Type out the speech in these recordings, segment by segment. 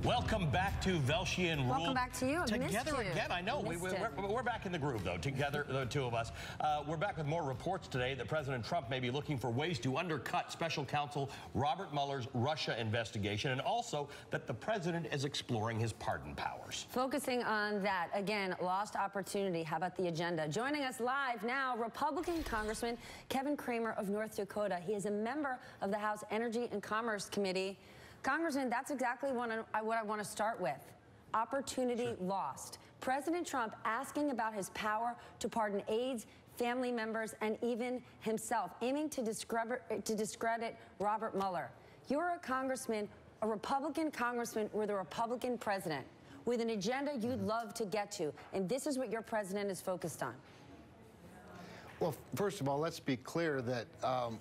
Welcome back to Velshi and Rule. Welcome back to you. Together missed you. again. I know. We're back in the groove, though, together, the two of us. We're back with more reports today that President Trump may be looking for ways to undercut Special Counsel Robert Mueller's Russia investigation, and also that the president is exploring his pardon powers. Focusing on that, again, lost opportunity. How about the agenda? Joining us live now, Republican Congressman Kevin Cramer of North Dakota. He is a member of the House Energy and Commerce Committee. Congressman, that's exactly what I want to start with. Opportunity lost. President Trump asking about his power to pardon aides, family members, and even himself, aiming to discredit Robert Mueller. You're a congressman, a Republican congressman with a Republican president, with an agenda you'd love to get to, and this is what your president is focused on. Well, first of all, let's be clear that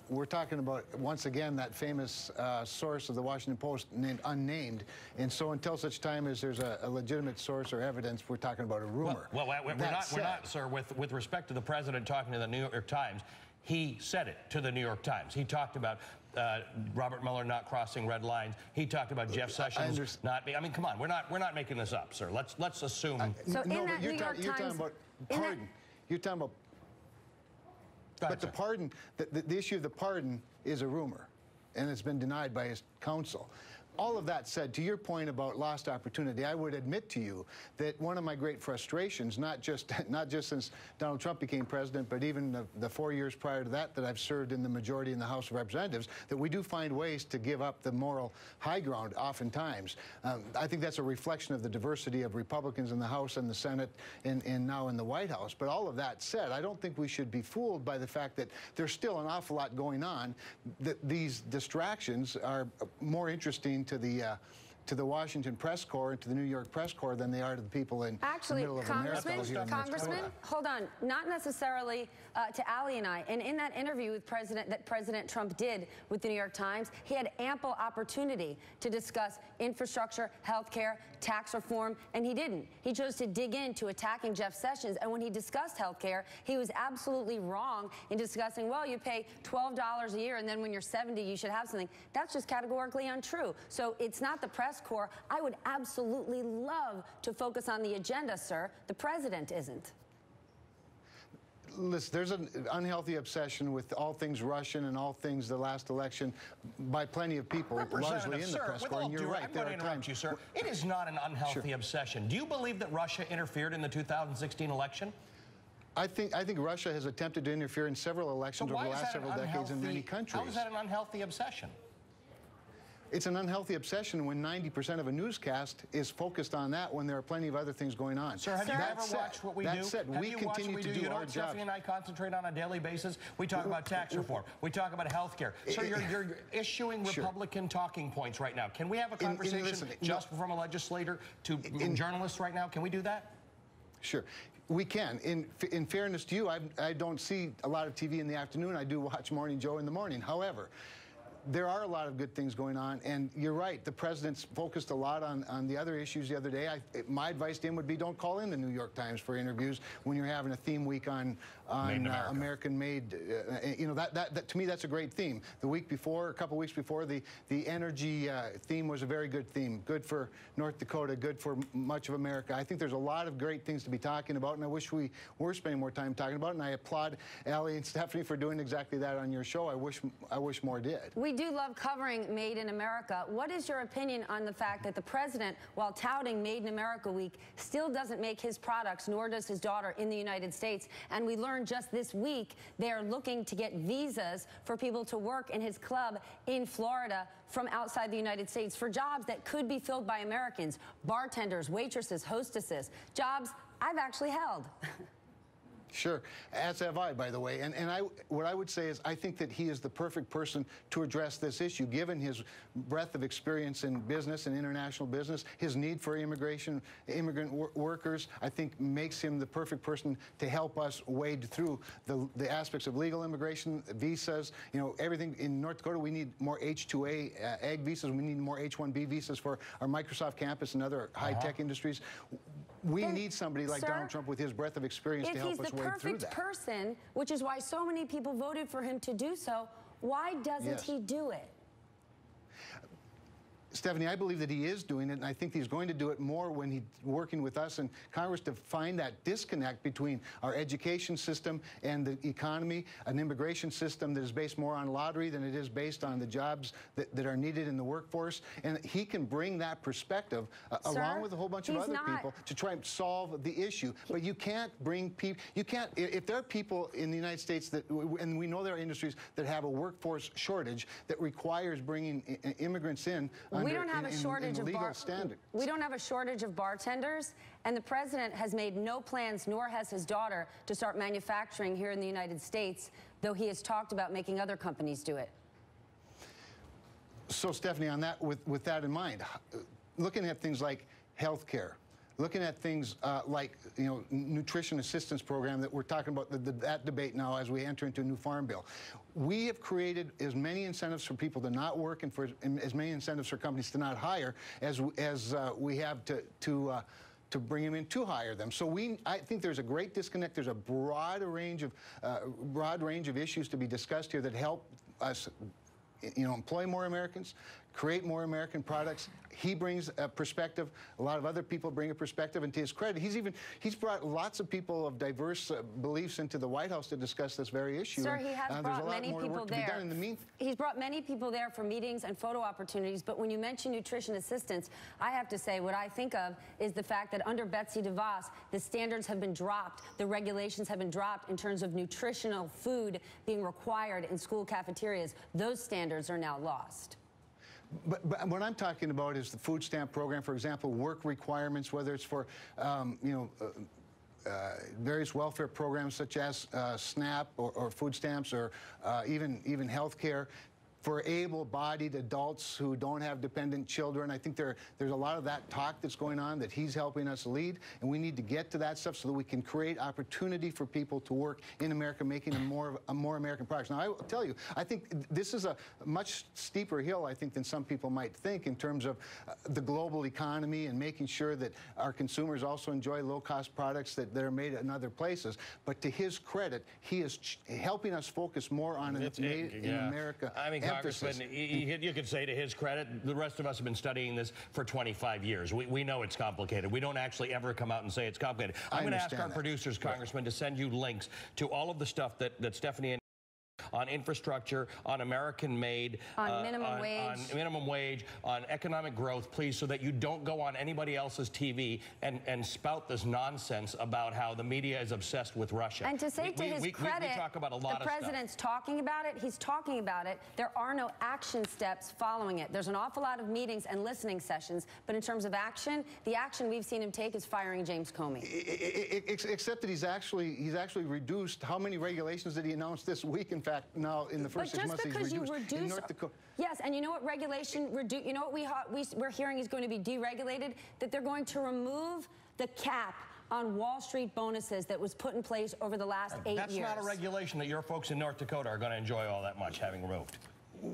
we're talking about, once again, that famous source of the Washington Post named unnamed. And so until such time as there's a legitimate source or evidence, we're talking about a rumor. Well, we're not, sir, with respect to the president talking to the New York Times, he said it to the New York Times. He talked about Robert Mueller not crossing red lines. He talked about Jeff Sessions not being. I mean, come on, we're not making this up, sir. Let's assume. So no, in that New York you're Times, talking about pardon. You're talking about. But the pardon, the issue of the pardon is a rumor, and it's been denied by his counsel. All of that said, to your point about lost opportunity, I would admit to you that one of my great frustrations, not just since Donald Trump became president, but even the 4 years prior to that I've served in the majority in the House of Representatives, that we do find ways to give up the moral high ground oftentimes. I think that's a reflection of the diversity of Republicans in the House and the Senate and now in the White House. But all of that said, I don't think we should be fooled by the fact that there's still an awful lot going on, that these distractions are more interesting to the Washington press corps and to the New York press corps than they are to the people in the middle of America. Congressman, hold on. Not necessarily to Ali and I. And in that interview with President Trump did with the New York Times, he had ample opportunity to discuss infrastructure, health care, tax reform, and he didn't. He chose to dig into attacking Jeff Sessions, and when he discussed health care, he was absolutely wrong in discussing, well, you pay $12 a year, and then when you're 70, you should have something. That's just categorically untrue. So it's not the press corps. I would absolutely love to focus on the agenda, sir. The president isn't. Listen, there's an unhealthy obsession with all things Russian and all things the last election by plenty of people, largely in the press corps. And you're right, I'm going to interrupt you, sir. It is not an unhealthy obsession. Do you believe that Russia interfered in the 2016 election? I think Russia has attempted to interfere in several elections over the last several decades in many countries. How is that an unhealthy obsession? It's an unhealthy obsession when 90% of a newscast is focused on that when there are plenty of other things going on. Sir, have you ever watched what we do? That said, we continue to do our job. Stephanie and I concentrate on a daily basis. We talk about tax reform. We talk about health care. Sir, you're issuing Republican talking points right now. Can we have a conversation just from a legislator to journalists right now? Can we do that? Sure. We can. In fairness to you, I don't see a lot of TV in the afternoon. I do watch Morning Joe in the morning. However, there are a lot of good things going on, and you're right, the president's focused a lot on the other issues the other day. My advice to him would be don't call in the New York Times for interviews when you're having a theme week on American-made. You know, that to me, that's a great theme. The week before, a couple weeks before, the energy theme was a very good theme. Good for North Dakota, good for much of America. I think there's a lot of great things to be talking about, and I wish we were spending more time talking about it, and I applaud Ali and Stephanie for doing exactly that on your show. I wish more did. We do love covering Made in America. What is your opinion on the fact that the president, while touting Made in America Week, still doesn't make his products, nor does his daughter, in the United States? And we learned just this week they are looking to get visas for people to work in his club in Florida from outside the United States for jobs that could be filled by Americans, bartenders, waitresses, hostesses, jobs I've actually held. Sure, as have I, by the way. And what I would say is I think that he is the perfect person to address this issue, given his breadth of experience in business and international business. His need for immigrant workers, I think, makes him the perfect person to help us wade through the aspects of legal immigration, visas, you know, everything. In North Dakota, we need more H-2A ag visas. We need more H-1B visas for our Microsoft campus and other high-tech industries. We need somebody like Donald Trump with his breadth of experience to help us wade through that. If he's the perfect person, which is why so many people voted for him to do so, why doesn't he do it? Stephanie, I believe that he is doing it, and I think he's going to do it more when he's working with us in Congress to find that disconnect between our education system and the economy, an immigration system that is based more on lottery than it is based on the jobs that are needed in the workforce. And he can bring that perspective along with a whole bunch of other people to try and solve the issue. But you can't bring people, if there are people in the United States that, and we know there are industries that have a workforce shortage that requires bringing immigrants in we don't have a shortage of We don't have a shortage of bartenders, and the president has made no plans, nor has his daughter, to start manufacturing here in the United States, though he has talked about making other companies do it. So, Stephanie, on that, with that in mind, looking at things like health care, looking at things like, nutrition assistance program that we're talking about, that debate now as we enter into a new farm bill. We have created as many incentives for people to not work and for as many incentives for companies to not hire as we have to bring them in to hire them. So I think there's a great disconnect. There's a broad range of issues to be discussed here that help us employ more Americans, create more American products. He brings a perspective. A lot of other people bring a perspective, and to his credit, he's brought lots of people of diverse beliefs into the White House to discuss this very issue. Sir, he has brought many people there. He's brought many people there for meetings and photo opportunities, but when you mention nutrition assistance, I have to say what I think of is the fact that under Betsy DeVos, the standards have been dropped, the regulations have been dropped in terms of nutritional food being required in school cafeterias. Those standards are now lost. But what I'm talking about is the food stamp program, for example, work requirements, whether it's for, various welfare programs such as SNAP or food stamps or even health care. For able-bodied adults who don't have dependent children. I think there's a lot of that talk that's going on that he's helping us lead, and we need to get to that stuff so that we can create opportunity for people to work in America, making a more American products. Now, I will tell you, I think this is a much steeper hill, I think, than some people might think in terms of the global economy and making sure that our consumers also enjoy low-cost products that are made in other places. But to his credit, he is helping us focus more on an made in America. I mean, Congressman, you could say to his credit, the rest of us have been studying this for 25 years. We know it's complicated. We don't actually ever come out and say it's complicated. I'm going to ask our producers, Congressman, to send you links to all of the stuff that Stephanie and on infrastructure, on American-made, on minimum wage, on minimum wage, on economic growth, please, so that you don't go on anybody else's TV and spout this nonsense about how the media is obsessed with Russia. And to say to his credit, we talk about a lot the president's talking about it. He's talking about it. There are no action steps following it. There's an awful lot of meetings and listening sessions, but in terms of action, the action we've seen him take is firing James Comey. Except that he's actually reduced how many regulations did he announce this week? In fact, now in the first 6 months, he's reduced in North Dakota. Yes, and you know what regulation you know what we're hearing is going to be deregulated? That they're going to remove the cap on Wall Street bonuses that was put in place over the last 8 years. That's not a regulation that your folks in North Dakota are going to enjoy all that much having removed.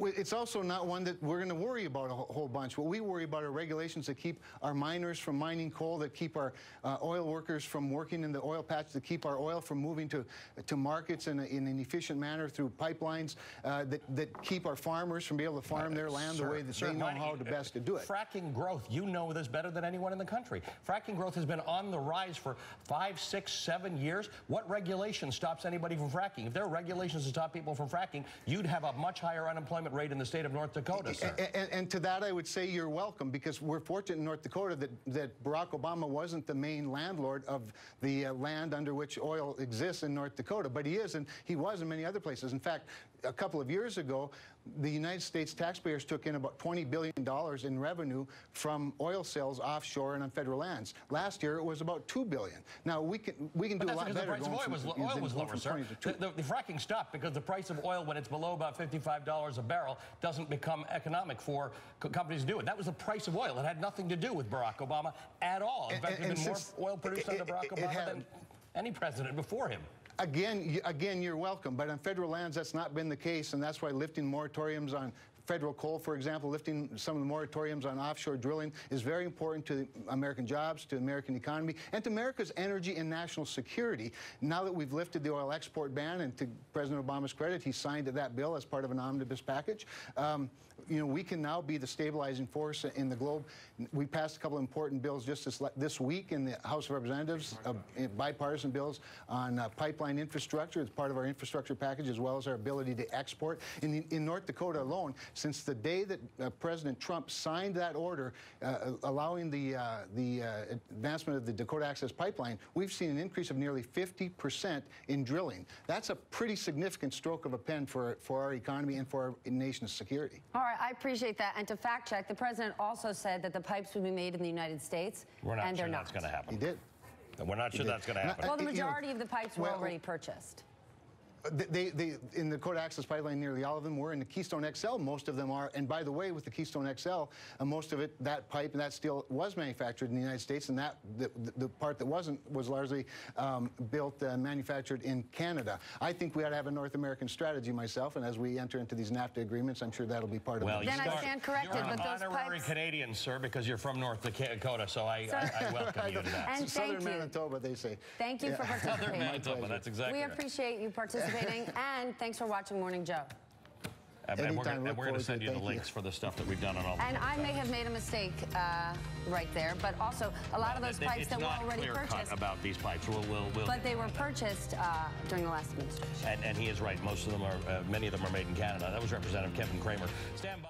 It's also not one that we're going to worry about a whole bunch. What we worry about are regulations that keep our miners from mining coal, that keep our oil workers from working in the oil patch, that keep our oil from moving to markets in an efficient manner through pipelines, that keep our farmers from being able to farm their land the way that they know how to best to do it. Fracking growth, you know this better than anyone in the country. Fracking growth has been on the rise for 5, 6, 7 years. What regulation stops anybody from fracking? If there are regulations to stop people from fracking, you'd have a much higher unemployment rate in the state of North Dakota, sir. And to that, I would say you're welcome, because we're fortunate in North Dakota that Barack Obama wasn't the main landlord of the land under which oil exists in North Dakota, but he is, and he was in many other places. In fact, a couple of years ago, the United States taxpayers took in about $20 billion in revenue from oil sales offshore and on federal lands. Last year, it was about $2 billion. Now, we can do a lot better. The price of oil was lower, sir. The fracking stopped because the price of oil, when it's below about $55 a barrel, doesn't become economic for companies to do it. That was the price of oil. It had nothing to do with Barack Obama at all. In fact, there's been more oil produced under Barack Obama than any president before him. Again, you're welcome, but on federal lands, that's not been the case, and that's why lifting moratoriums on federal coal, for example, lifting some of the moratoriums on offshore drilling is very important to American jobs, to the American economy, and to America's energy and national security. Now that we've lifted the oil export ban, and to President Obama's credit, he signed that bill as part of an omnibus package. You know, we can now be the stabilizing force in the globe. We passed a couple of important bills just this week in the House of Representatives, bipartisan bills on pipeline infrastructure. It's part of our infrastructure package, as well as our ability to export. In North Dakota alone, since the day that President Trump signed that order allowing the advancement of the Dakota Access Pipeline, we've seen an increase of nearly 50% in drilling. That's a pretty significant stroke of a pen for our economy and for our nation's security. All right, I appreciate that. And to fact check, the president also said that the pipes would be made in the United States, We're not and sure they're that's going to happen. He did. We're not sure that's going to happen. Well, the majority of the pipes were already purchased. In the Dakota Access Pipeline, nearly all of them were. In the Keystone XL, most of them are. And by the way, with the Keystone XL, most of it, that pipe and that steel was manufactured in the United States, and that the part that wasn't was largely built and manufactured in Canada. I think we ought to have a North American strategy myself, and as we enter into these NAFTA agreements, I'm sure that'll be part of it. Then I stand corrected, You're but those honorary pipes... Canadian, sir, because you're from North Dakota, so I welcome you to that. And Southern Manitoba, they say. Thank you for participating. Southern Manitoba, that's exactly We right. appreciate you participating, and thanks for watching Morning Joe. And we're going to send you the links for the stuff that we've done on all the And I may have made a mistake right there, but also a lot of those pipes that were already purchased. About these pipes, but they were purchased during the last administration. And he is right. Most of them are, many of them are made in Canada. That was Representative Kevin Kramer. Stand by.